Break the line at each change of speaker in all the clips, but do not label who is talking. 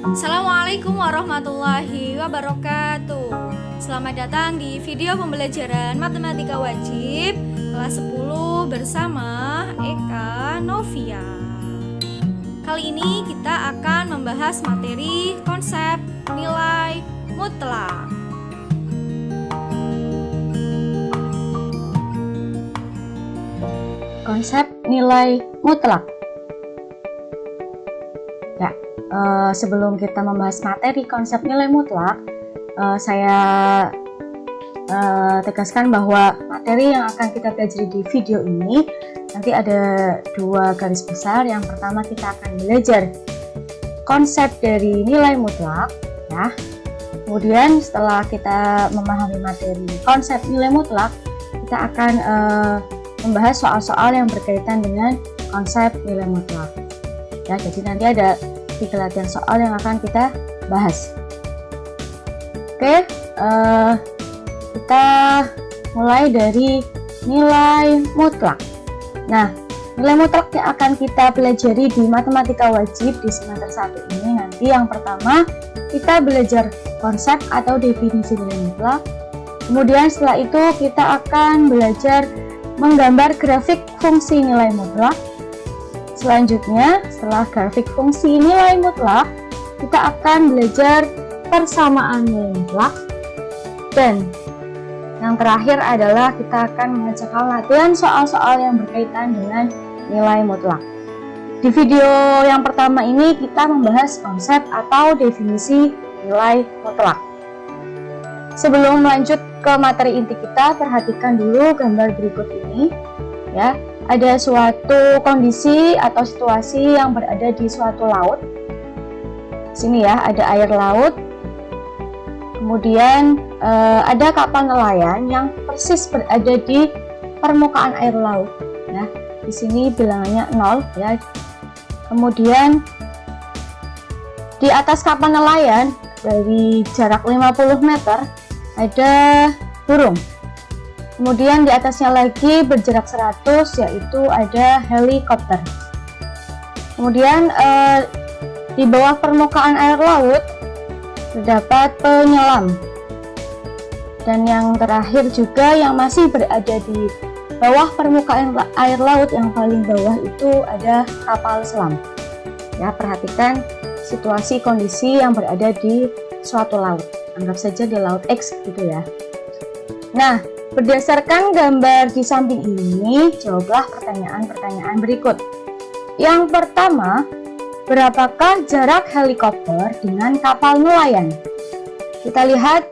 Assalamualaikum warahmatullahi wabarakatuh. Selamat datang di video pembelajaran matematika wajib kelas 10 bersama Eka Novia. Kali ini kita akan membahas materi konsep nilai mutlak.
Konsep nilai mutlak. Ya, sebelum kita membahas materi konsep nilai mutlak, saya tegaskan bahwa materi yang akan kita pelajari di video ini nanti ada dua garis besar. Yang pertama, kita akan belajar konsep dari nilai mutlak, ya. Kemudian setelah kita memahami materi konsep nilai mutlak, kita akan membahas soal-soal yang berkaitan dengan konsep nilai mutlak. Ya, jadi nanti ada 3 latihan soal yang akan kita bahas. Oke, kita mulai dari nilai mutlak. Nah, nilai mutlak yang akan kita pelajari di matematika wajib di semester 1 ini nanti yang pertama kita belajar konsep atau definisi nilai mutlak. Kemudian setelah itu kita akan belajar menggambar grafik fungsi nilai mutlak. Selanjutnya, setelah grafik fungsi nilai mutlak, kita akan belajar persamaan nilai mutlak. Dan yang terakhir adalah kita akan mengerjakan latihan soal-soal yang berkaitan dengan nilai mutlak. Di video yang pertama ini kita membahas konsep atau definisi nilai mutlak. Sebelum lanjut ke materi inti kita, perhatikan dulu gambar berikut ini, ya. Ada suatu kondisi atau situasi yang berada di suatu laut. Sini ya, ada air laut. Kemudian ada kapal nelayan yang persis berada di permukaan air laut. Ya, di sini bilangannya 0, ya. Kemudian di atas kapal nelayan dari jarak 50 meter ada burung. Kemudian di atasnya lagi berjarak 100 yaitu ada helikopter. Kemudian di bawah permukaan air laut terdapat penyelam. Dan yang terakhir juga yang masih berada di bawah permukaan air laut yang paling bawah itu ada kapal selam. Ya, perhatikan situasi kondisi yang berada di suatu laut. Anggap saja di laut X gitu ya. Nah, berdasarkan gambar di samping ini, jawablah pertanyaan-pertanyaan berikut. Yang pertama, berapakah jarak helikopter dengan kapal nelayan? Kita lihat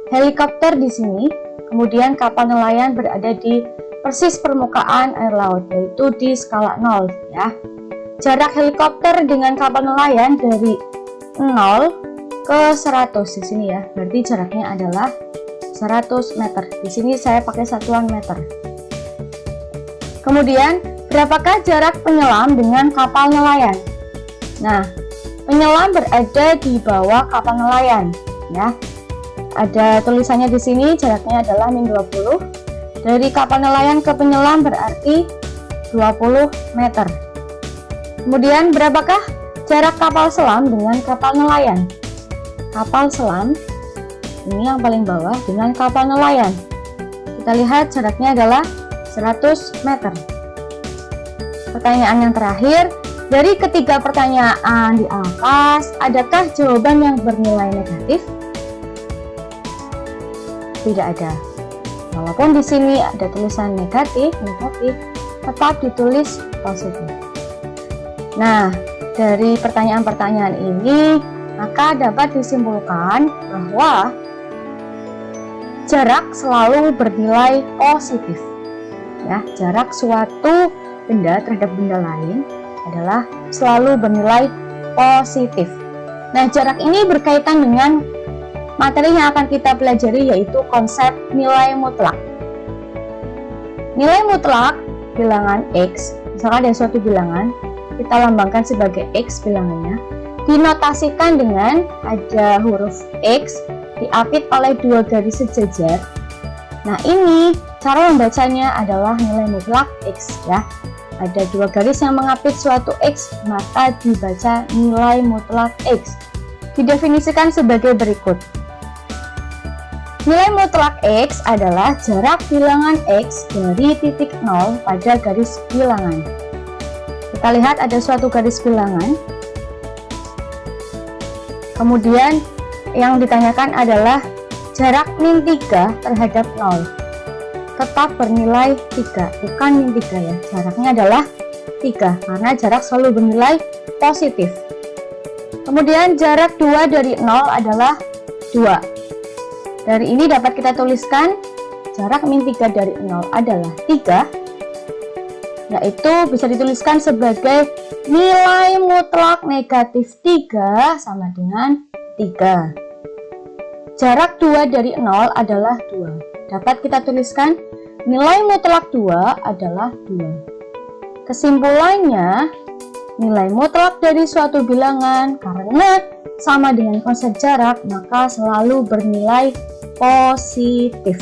helikopter di sini, kemudian kapal nelayan berada di persis permukaan air laut, yaitu di skala 0, ya. Jarak helikopter dengan kapal nelayan dari 0 ke 100 di sini ya. Berarti jaraknya adalah 100 meter. Di sini saya pakai satuan meter. Kemudian, berapakah jarak penyelam dengan kapal nelayan? Nah, penyelam berada di bawah kapal nelayan, ya. Ada tulisannya di sini, jaraknya adalah -20. Dari kapal nelayan ke penyelam berarti 20 meter. Kemudian, berapakah jarak kapal selam dengan kapal nelayan? Kapal selam ini yang paling bawah dengan kapal nelayan. Kita lihat jaraknya adalah 100 meter. Pertanyaan yang terakhir, dari ketiga pertanyaan di atas, adakah jawaban yang bernilai negatif? Tidak ada. Walaupun di sini ada tulisan negatif, tetap ditulis positif. Nah, dari pertanyaan-pertanyaan ini, maka dapat disimpulkan bahwa jarak selalu bernilai positif. Ya, jarak suatu benda terhadap benda lain adalah selalu bernilai positif. Nah, jarak ini berkaitan dengan materi yang akan kita pelajari, yaitu konsep nilai mutlak. Nilai mutlak bilangan X, misalkan ada suatu bilangan, kita lambangkan sebagai X bilangannya, dinotasikan dengan ada huruf X diapit oleh 2 garis sejajar. Nah, ini cara membacanya adalah nilai mutlak X, ya. Ada 2 garis yang mengapit suatu X, maka dibaca nilai mutlak X. didefinisikan sebagai berikut. Nilai mutlak X adalah jarak bilangan X dari titik 0 pada garis bilangan. Kita lihat ada suatu garis bilangan. Kemudian yang ditanyakan adalah jarak min 3 terhadap 0. Tetap bernilai 3, bukan min 3 ya. Jaraknya adalah 3, karena jarak selalu bernilai positif. Kemudian jarak 2 dari 0 adalah 2. Dari ini dapat kita tuliskan jarak min 3 dari 0 adalah 3, yaitu bisa dituliskan sebagai nilai mutlak negatif 3 sama dengan 3. Jarak 2 dari 0 adalah 2. Dapat kita tuliskan nilai mutlak 2 adalah 2. Kesimpulannya, nilai mutlak dari suatu bilangan karena sama dengan konsep jarak, maka selalu bernilai positif.